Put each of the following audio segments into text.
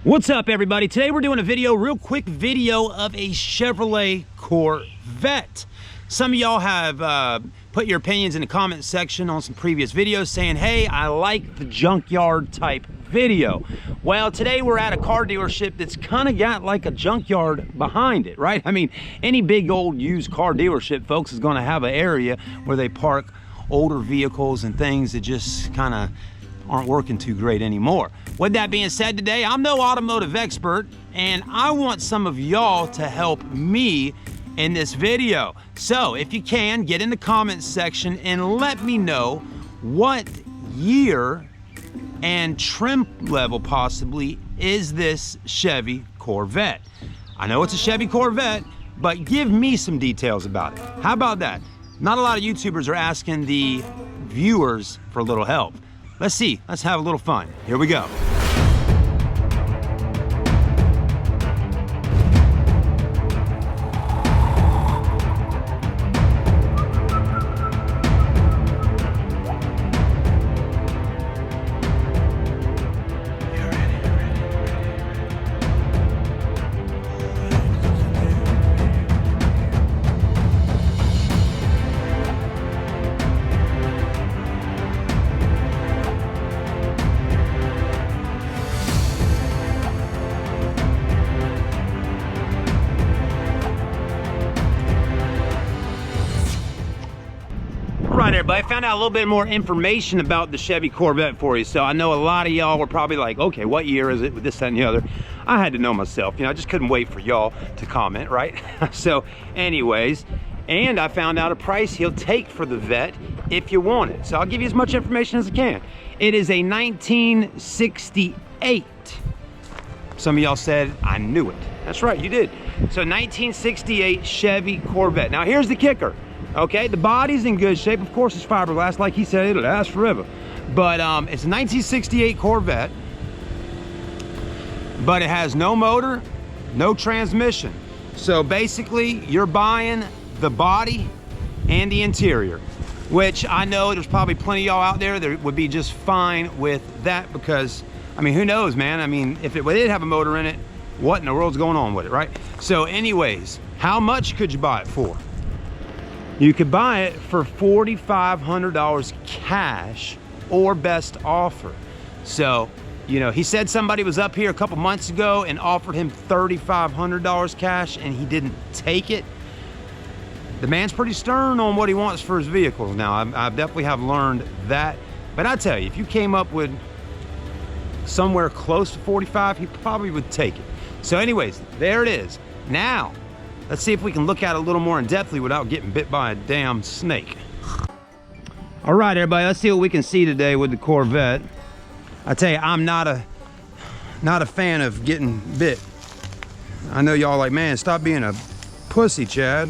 What's up, everybody? Today we're doing a real quick video of a Chevrolet Corvette. Some of y'all have put your opinions in the comment section on some previous videos saying, hey, I like the junkyard type video. Well, today we're at a car dealership that's kind of got like a junkyard behind it, right? I mean, any big old used car dealership, folks, is going to have an area where they park older vehicles and things that just kind of aren't working too great anymore. With that being said, today I'm no automotive expert, and I want some of y'all to help me in this video. So if you can, get in the comments section and let me know what year and trim level possibly is this Chevy Corvette. I know it's a Chevy Corvette, but give me some details about it. How about that? Not a lot of YouTubers are asking the viewers for a little help. Let's see, let's have a little fun. Here we go. Right, everybody, I found out a little bit more information about the Chevy Corvette for you. So I know a lot of y'all were probably like, okay, what year is it with this, that, and the other? I had to know myself, you know, I just couldn't wait for y'all to comment, right? So anyways, and I found out a price he'll take for the Vet if you want it. So I'll give you as much information as I can. It is a 1968. Some of y'all said, I knew it. That's right, you did. So 1968 Chevy Corvette. Now here's the kicker. Okay, the body's in good shape. Of course, it's fiberglass. Like he said, it'll last forever. But it's a 1968 Corvette. But it has no motor, no transmission. So basically, you're buying the body and the interior, which I know there's probably plenty of y'all out there that would be just fine with that because, I mean, who knows, man? I mean, if it did have a motor in it, what in the world's going on with it, right? So anyways, how much could you buy it for? You could buy it for $4,500 cash or best offer. So, you know, he said somebody was up here a couple months ago and offered him $3,500 cash and he didn't take it. The man's pretty stern on what he wants for his vehicles now. I definitely have learned that. But I tell you, if you came up with somewhere close to 45, he probably would take it. So anyways, there it is. Now, let's see if we can look at it a little more in depthly without getting bit by a damn snake. All right, everybody, let's see what we can see today with the Corvette. I tell you, I'm not a fan of getting bit. I know y'all like, man, stop being a pussy, Chad.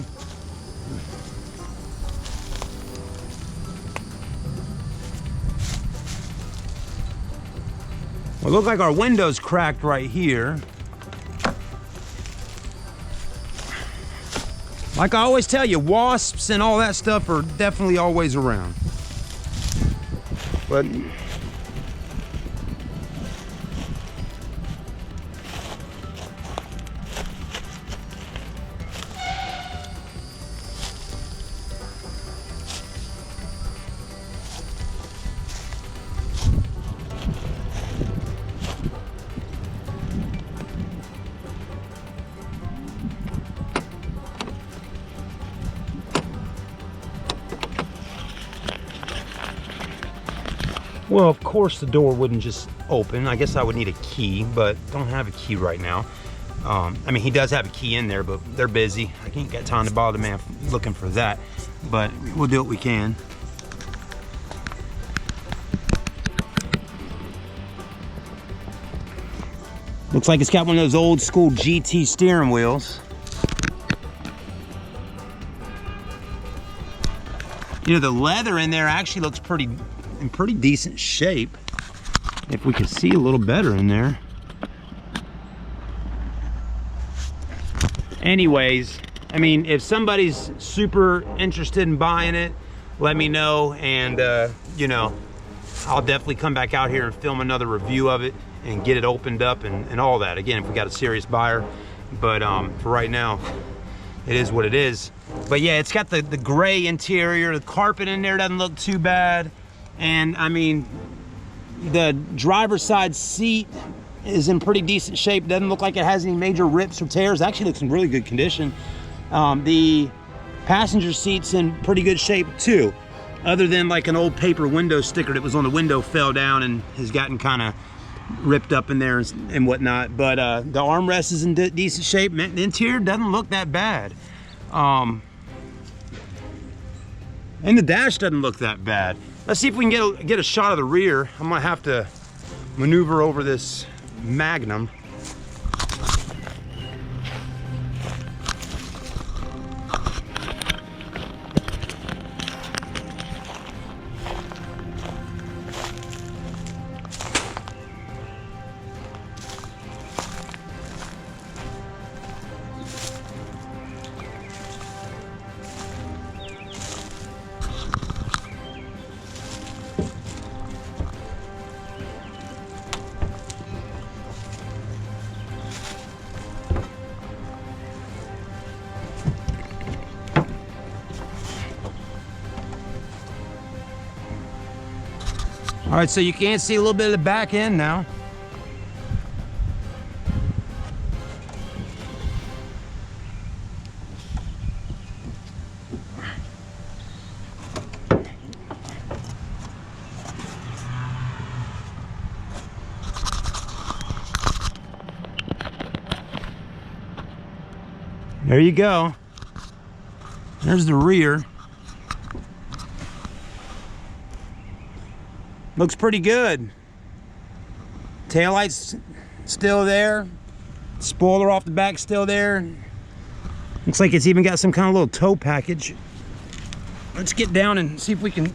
Well, it looks like our window's cracked right here. Like I always tell you, wasps and all that stuff are definitely always around. But well, of course the door wouldn't just open. I guess I would need a key, but don't have a key right now. I mean, he does have a key in there, but they're busy. I can't get time to bother man looking for that, but we'll do what we can. Looks like it's got one of those old school GT steering wheels. You know, the leather in there actually looks in pretty decent shape. If we could see a little better in there. Anyways, I mean, if somebody's super interested in buying it, let me know, and you know, I'll definitely come back out here and film another review of it and get it opened up and all that. Again, if we got a serious buyer, but for right now, it is what it is. But yeah, it's got the gray interior. The carpet in there doesn't look too bad. And I mean, the driver's side seat is in pretty decent shape. Doesn't look like it has any major rips or tears. Actually looks in really good condition. The passenger seat's in pretty good shape too, other than like an old paper window sticker that was on the window fell down and has gotten kind of ripped up in there and whatnot. But the armrest is in decent shape. The interior doesn't look that bad. And the dash doesn't look that bad. Let's see if we can get a shot of the rear. I'm gonna have to maneuver over this Magnum. All right, so you can see a little bit of the back end now. There you go. There's the rear. Looks pretty good. Taillight's still there. Spoiler off the back still there. Looks like it's even got some kind of little tow package. Let's get down and see if we can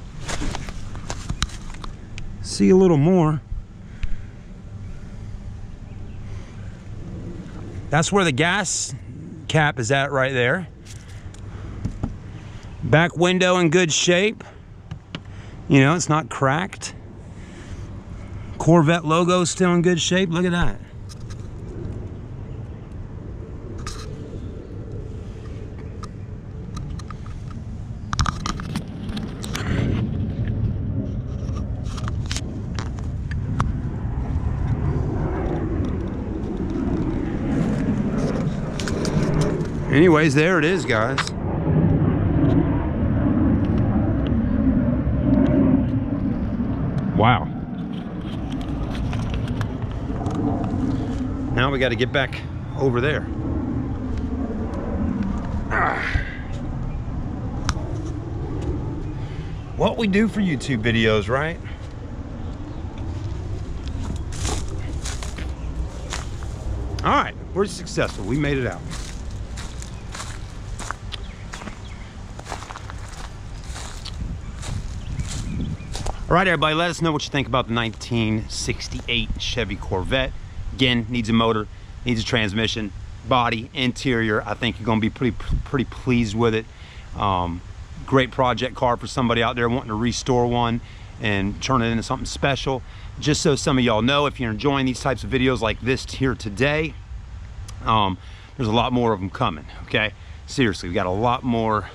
see a little more. That's where the gas cap is at right there. Back window in good shape. You know, it's not cracked. Corvette logo still in good shape. Look at that. Anyways, there it is, guys. Wow. Now we got to get back over there. What we do for YouTube videos, right? All right, we're successful. We made it out. All right, everybody, let us know what you think about the 1968 Chevy Corvette. Again, needs a motor, needs a transmission, body, interior. I think you're gonna be pretty pleased with it. Great project car for somebody out there wanting to restore one and turn it into something special. Just so some of y'all know, if you're enjoying these types of videos like this here today, there's a lot more of them coming, okay? Seriously, we got a lot more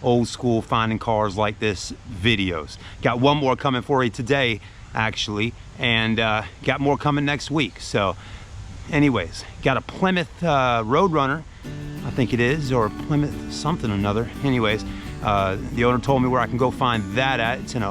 old school finding cars like this videos. Got one more coming for you today, actually, and got more coming next week. So anyways, got a Plymouth Roadrunner, I think it is, or Plymouth something or another. Anyways, the owner told me where I can go find that at. It's in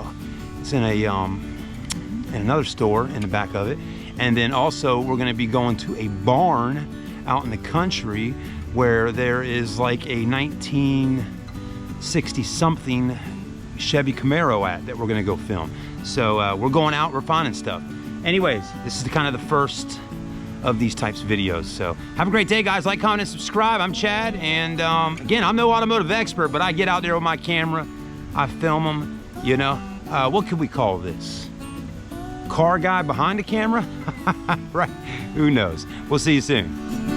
another store in the back of it. And then also we're going to be going to a barn out in the country where there is like a 1960 something Chevy Camaro at that we're going to go film. So we're going out, we're finding stuff. Anyways, this is kind of the first of these types of videos. So have a great day, guys. Like, comment, and subscribe. I'm Chad, and again, I'm no automotive expert, but I get out there with my camera, I film them, you know. What could we call this? Car guy behind the camera? Right, who knows? We'll see you soon.